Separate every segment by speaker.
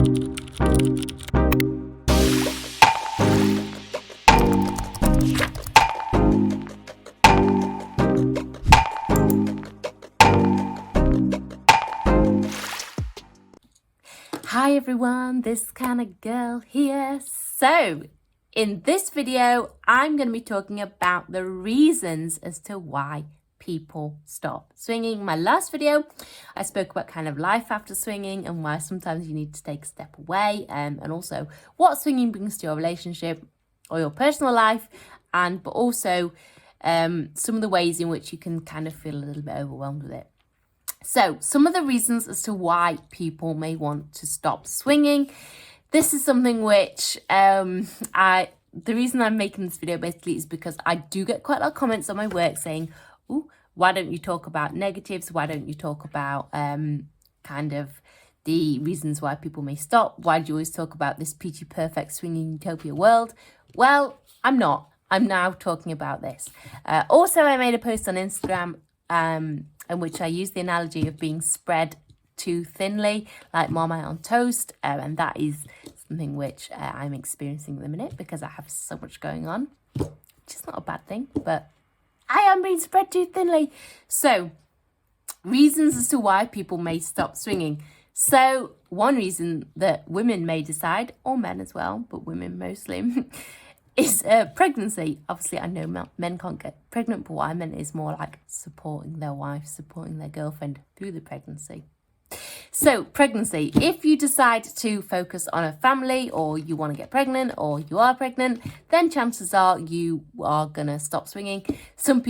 Speaker 1: Hi everyone, ThisKindaGirl here. So in this video, I'm going to be talking about the reasons as to why people stop swinging. My last video, I spoke about kind of life after swinging and why sometimes you need to take a step away, and also what swinging brings to your relationship or your personal life, but also some of the ways in which you can kind of feel a little bit overwhelmed with it. So some of the reasons as to why people may want to stop swinging. This is something which the reason I'm making this video basically is because I do get quite a lot of comments on my work saying, "Ooh, why don't you talk about negatives? Why don't you talk about kind of the reasons why people may stop? Why do you always talk about this peachy perfect swinging utopia world?" Well, I'm not. I'm now talking about this. Also, I made a post on Instagram in which I use the analogy of being spread too thinly, like Marmite on toast, and that is something which I'm experiencing at the minute because I have so much going on, which is not a bad thing, but I am being spread too thinly. So, reasons as to why people may stop swinging. So, one reason that women may decide, or men as well, but women mostly, is pregnancy. Obviously, I know men can't get pregnant, but what I meant is more like supporting their wife, supporting their girlfriend through the pregnancy. So, pregnancy. If you decide to focus on a family, or you want to get pregnant, or you are pregnant, then chances are you are gonna stop swinging. Some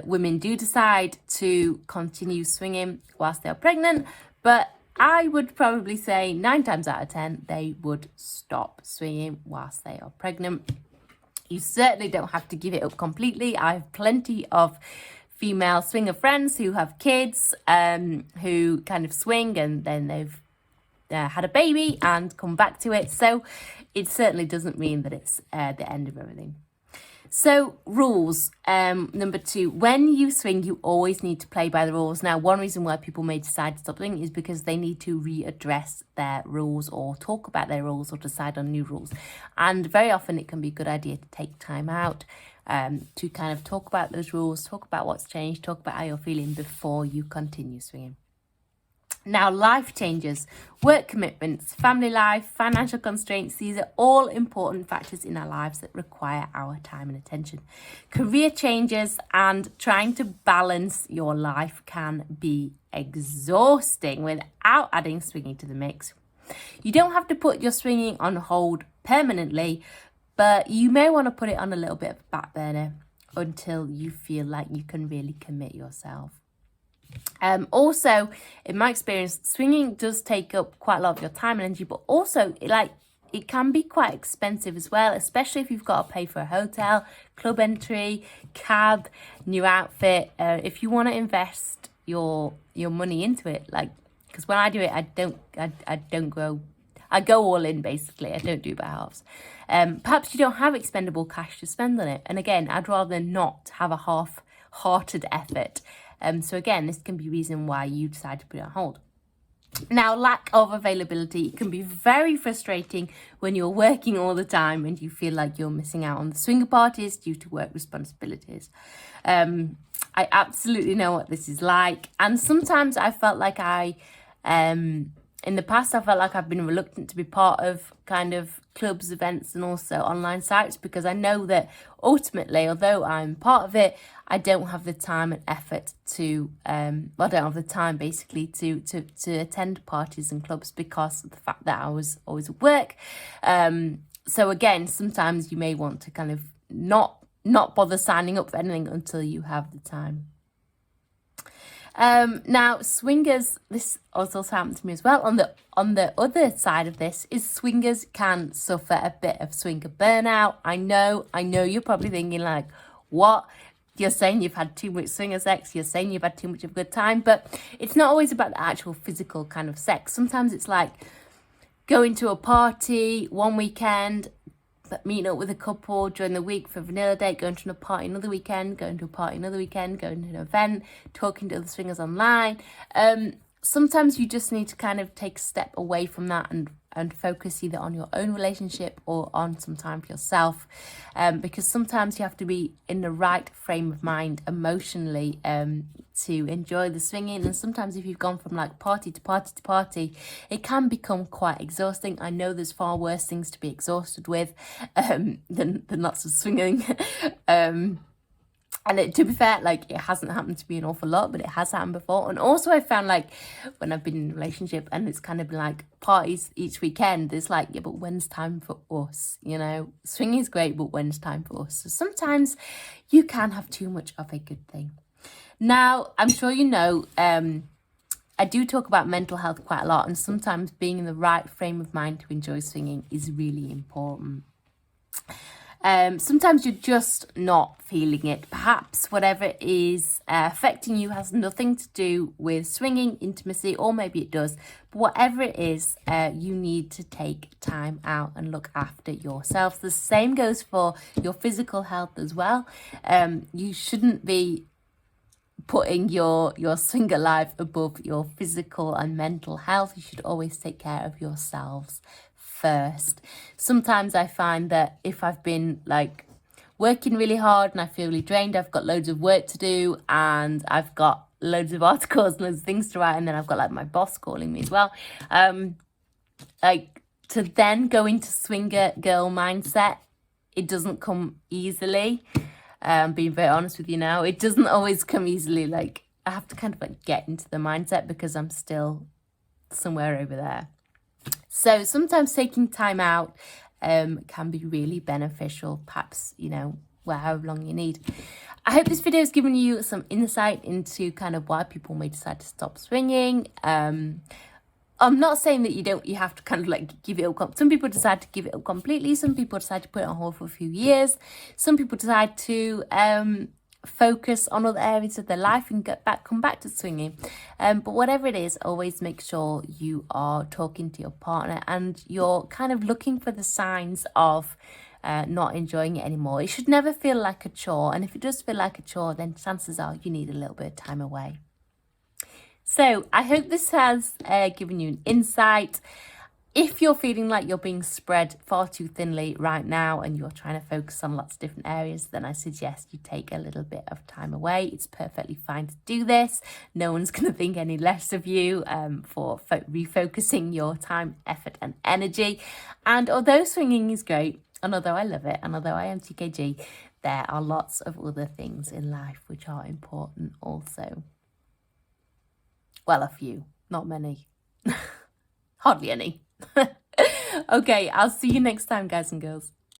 Speaker 1: women do decide to continue swinging whilst they are pregnant, but I would probably say 9 times out of 10, they would stop swinging whilst they are pregnant. You certainly don't have to give it up completely. I have plenty of female swinger friends who have kids who kind of swing and then they've had a baby and come back to it. So it certainly doesn't mean that it's the end of everything. So rules, number 2, when you swing, you always need to play by the rules. Now, one reason why people may decide to stop swinging is because they need to readdress their rules or talk about their rules or decide on new rules. And very often it can be a good idea to take time out to kind of talk about those rules, talk about what's changed, talk about how you're feeling before you continue swinging. Now, life changes, work commitments, family life, financial constraints, these are all important factors in our lives that require our time and attention. Career changes and trying to balance your life can be exhausting without adding swinging to the mix. You don't have to put your swinging on hold permanently, but you may want to put it on a little bit of a back burner until you feel like you can really commit yourself. Also, in my experience, swinging does take up quite a lot of your time and energy, but also it can be quite expensive as well, especially if you've got to pay for a hotel, club entry, cab, new outfit. If you want to invest your money into it, because when I do it, I go all in basically. I don't do it by halves. Perhaps you don't have expendable cash to spend on it, and again, I'd rather not have a half-hearted effort. So again, this can be a reason why you decide to put it on hold. Now, lack of availability can be very frustrating when you're working all the time and you feel like you're missing out on the swinger parties due to work responsibilities. I absolutely know what this is like. And sometimes I felt like in the past, I felt like I've been reluctant to be part of kind of clubs, events, and also online sites because I know that ultimately, although I'm part of it, I don't have the time and effort to, I don't have the time basically to attend parties and clubs because of the fact that I was always at work. So again, sometimes you may want to kind of not bother signing up for anything until you have the time. Now, swingers, this also happened to me as well. On the other side of this is swingers can suffer a bit of swinger burnout. I know you're probably thinking like, what? You're saying you've had too much swinger sex, you're saying you've had too much of a good time, but it's not always about the actual physical kind of sex. Sometimes it's like going to a party one weekend, meeting up with a couple during the week for a vanilla date, going to a party another weekend, going to a party another weekend, going to an event, talking to other swingers online. sometimes you just need to kind of take a step away from that and focus either on your own relationship or on some time for yourself, because sometimes you have to be in the right frame of mind emotionally to enjoy the swinging. And sometimes if you've gone from like party to party to party, it can become quite exhausting. I know there's far worse things to be exhausted with than lots of swinging. And to be fair, like, it hasn't happened to me an awful lot, but it has happened before. And also I found, like, when I've been in a relationship and it's kind of been like parties each weekend, it's like, yeah, but when's time for us? You know, swinging is great, but when's time for us? So sometimes you can have too much of a good thing. Now, I'm sure you know, I do talk about mental health quite a lot, and sometimes being in the right frame of mind to enjoy swinging is really important. Sometimes you're just not feeling it. Perhaps whatever is affecting you has nothing to do with swinging, intimacy, or maybe it does. But whatever it is, you need to take time out and look after yourself. The same goes for your physical health as well. You shouldn't be putting your swinger life above your physical and mental health. You should always take care of yourselves first. Sometimes I find that if I've been like working really hard and I feel really drained, I've got loads of work to do and I've got loads of articles, loads of things to write, and then I've got like my boss calling me as well, like to then go into swinger girl mindset, it doesn't come easily. Being very honest with you now, it doesn't always come easily. Like, I have to kind of like get into the mindset because I'm still somewhere over there. So sometimes taking time out can be really beneficial, perhaps, you know, however long you need. I hope this video has given you some insight into kind of why people may decide to stop swinging. I'm not saying that you have to kind of like give it up. Some people decide to give it up completely. Some people decide to put it on hold for a few years. Some people decide to focus on other areas of their life and come back to swinging. But whatever it is, always make sure you are talking to your partner and you're kind of looking for the signs of not enjoying it anymore. It should never feel like a chore. And if it does feel like a chore, then chances are you need a little bit of time away. So I hope this has given you an insight. If you're feeling like you're being spread far too thinly right now and you're trying to focus on lots of different areas, then I suggest you take a little bit of time away. It's perfectly fine to do this. No one's going to think any less of you for refocusing your time, effort and energy. And although swinging is great, and although I love it, and although I am TKG, there are lots of other things in life which are important also. Well, a few, not many. Hardly any. Okay, I'll see you next time, guys and girls.